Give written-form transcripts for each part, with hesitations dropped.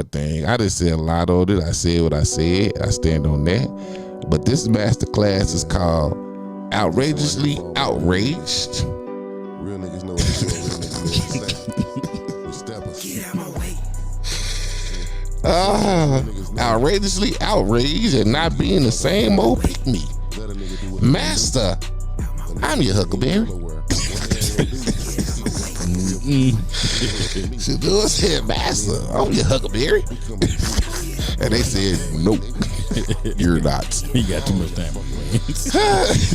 more thing. I just said a lot on it. I said what I said. I stand on that. But this masterclass is called Outrageously Outraged. Real niggas know what this is. Real niggas know what steppers. Get out my way. Outrageously outraged and not being the same old pick me. Master, I'm your Huckleberry. Shedur said, Master, I'm your Huckleberry. And they said, nope, you're not. He got too much time on his hands.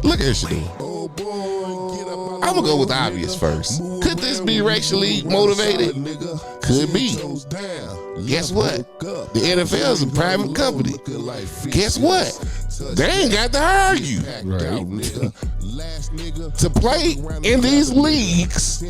Look at Shedur. I'm gonna go with the obvious first. Could this be racially motivated? Could be. Guess what? The NFL is a private company. Guess what? They ain't got to hire you. Right. To play in these leagues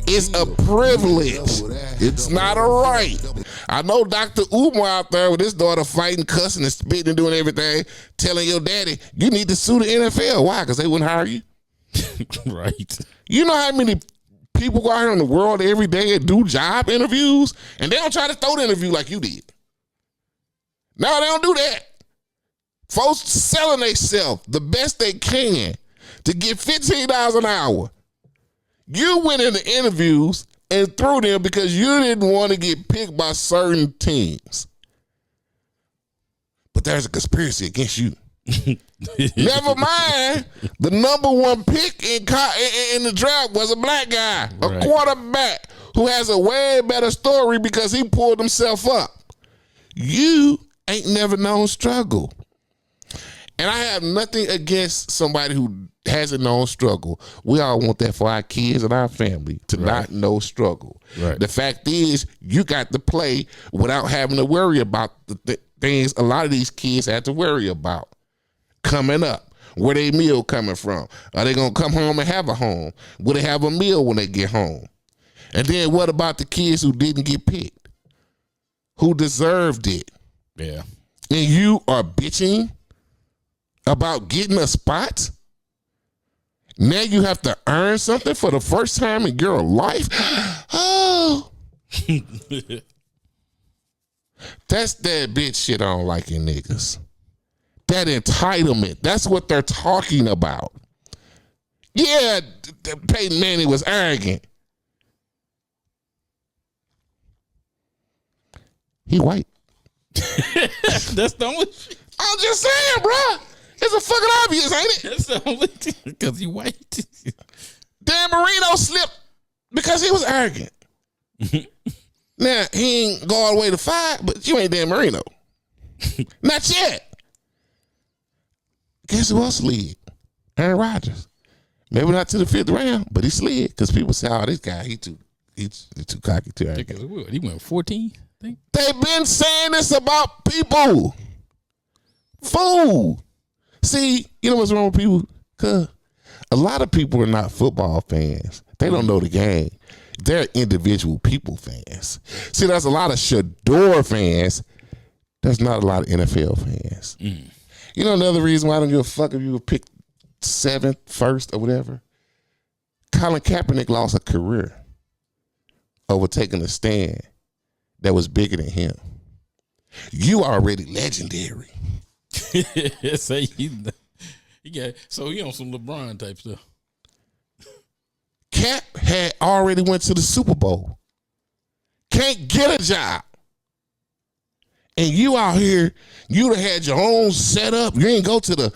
is a privilege. It's not a right. I know Dr. Umar out there with his daughter fighting, cussing, and spitting and doing everything, telling your daddy, you need to sue the NFL. Why? Because they wouldn't hire you. Right. You know how many people go out here in the world every day and do job interviews, and they don't try to throw the interview like you did. No, they don't do that. Folks selling themselves the best they can to get $15 an hour. You went into interviews and threw them because you didn't want to get picked by certain teams. But there's a conspiracy against you. Never mind, the number one pick in the draft was a black guy, a quarterback who has a way better story because he pulled himself up. You ain't never known struggle. And I have nothing against somebody who hasn't known struggle. We all want that for our kids and our family, to not know struggle. Right. The fact is, you got to play without having to worry about the things a lot of these kids have to worry about coming up. Where they meal coming from? Are they going to come home and have a home? Will they have a meal when they get home? And then what about the kids who didn't get picked? Who deserved it? Yeah. And you are bitching about getting a spot? Now you have to earn something for the first time in your life? Oh. That's that bitch shit I don't like in niggas. That entitlement. That's what they're talking about. Yeah, Peyton Manning was arrogant. He white. That's the only shit. I'm just saying, bro. It's a fucking obvious, ain't it? That's the only thing, because he white. Dan Marino slipped because he was arrogant. Now, he ain't go all the way to 5, but you ain't Dan Marino. Not yet. Guess who else slid? Aaron Rodgers. Maybe not to the 5th round, but he slid because people say, oh, this guy, he too cocky, too arrogant. He went 14, I think. They've been saying this about people. Fool. See, you know what's wrong with people? Cause a lot of people are not football fans. They don't know the game. They're individual people fans. See, there's a lot of Shedur fans. There's not a lot of NFL fans. You know another reason why I don't give a fuck if you were picked 7th, 1st, or whatever? Colin Kaepernick lost a career over taking a stand that was bigger than him. You already legendary. So he on some LeBron type stuff. Cap had already went to the Super Bowl. Can't get a job. And you out here, you done had your own setup. You ain't go to the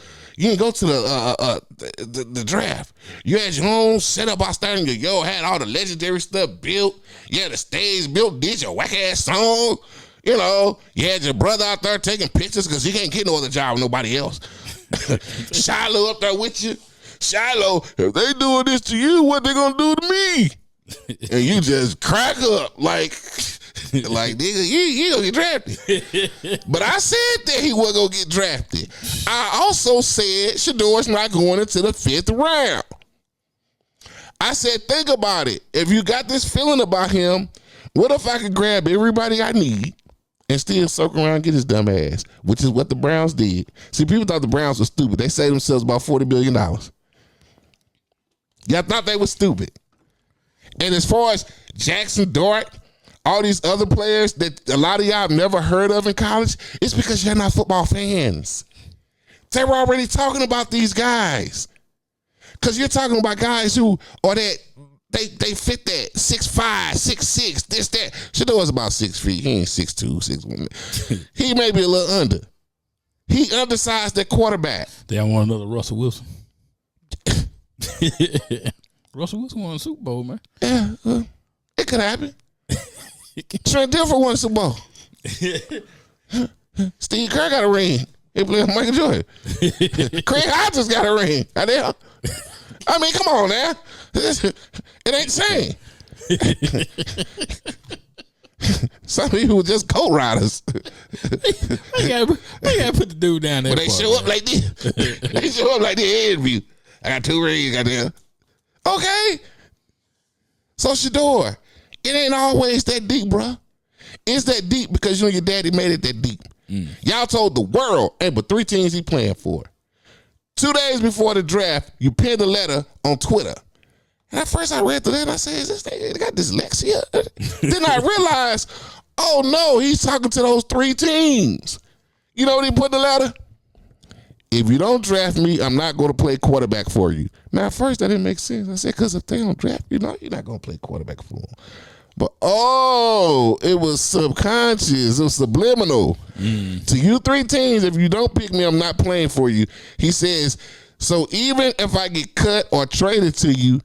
draft. You had your own setup out there. Yo had all the legendary stuff built. You had the stage built, did your whack ass song. You know, you had your brother out there taking pictures because you can't get no other job with nobody else. Shiloh up there with you. Shiloh, if they doing this to you, what they gonna do to me? And you just crack up like nigga, you gonna get drafted. But I said that he wasn't gonna get drafted. I also said Shedur's not going into the 5th round. I said, think about it. If you got this feeling about him, what if I could grab everybody I need and still circle around and get his dumb ass, which is what the Browns did. See, people thought the Browns were stupid. They saved themselves about $40 billion. Y'all thought they were stupid. And as far as Jackson Dart, all these other players that a lot of y'all have never heard of in college, it's because you're not football fans. They were already talking about these guys. Because you're talking about guys who are that, they fit that 6'5", 6'6", this, that. Shedur was about 6 feet. He ain't 6'2", 6'1". He may be a little under. He undersized that quarterback. They don't want another Russell Wilson. Russell Wilson won a Super Bowl, man. Yeah, it could happen. Trent Dilfer won a Super Bowl. Steve Kerr got a ring. He played with Michael Jordan. Craig Hodges got a ring. I mean, come on now. It ain't the same. Some people were just coat riders. We gotta put the dude down there. But they show up like this. They show up like this interview. I got 2 rings, goddamn. Okay. So Shedur, it ain't always that deep, bro. It's that deep because you and your daddy made it that deep. Y'all told the world, hey, but 3 teams he playing for. 2 days before the draft, you penned a letter on Twitter. And at first I read the letter and I said, is this nigga got dyslexia? Then I realized, oh no, he's talking to those 3 teams. You know what he put in the letter? If you don't draft me, I'm not going to play quarterback for you. Now, at first, that didn't make sense. I said, because if they don't draft you, you're not going to play quarterback for them. But, it was subconscious. It was subliminal. To you 3 teams, if you don't pick me, I'm not playing for you. He says, so even if I get cut or traded to you,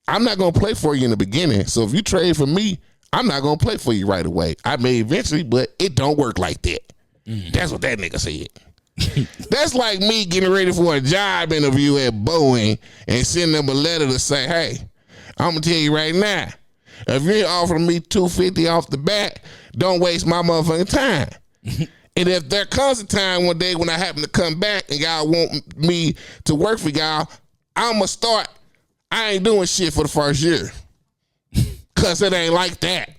I'm not going to play for you in the beginning. So if you trade for me, I'm not going to play for you right away. I may eventually, but it don't work like that. That's what that nigga said. That's like me getting ready for a job interview at Boeing and sending them a letter to say, hey, I'm going to tell you right now, if you're offering me $250 off the bat, don't waste my motherfucking time. And if there comes a time one day when I happen to come back and y'all want me to work for y'all, I'm going to start. I ain't doing shit for the first year. Because it ain't like that.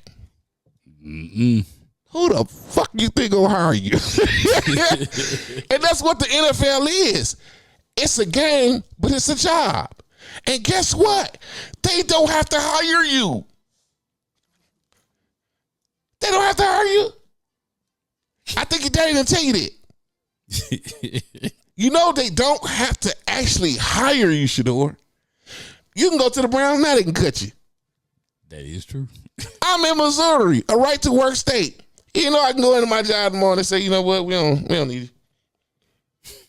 Who the fuck you think gonna hire you? And that's what the NFL is. It's a game, but it's a job. And guess what? They don't have to hire you. They don't have to hire you. I think your daddy didn't tell you that. You know they don't have to actually hire you, Shedur. You can go to the Browns now, they can cut you. That is true. I'm in Missouri, a right to work state. You know, I can go into my job tomorrow and say, you know what, we don't need you.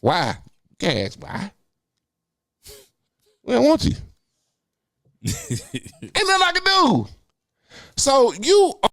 Why? Can't ask why. We don't want you. And nothing I can do. So you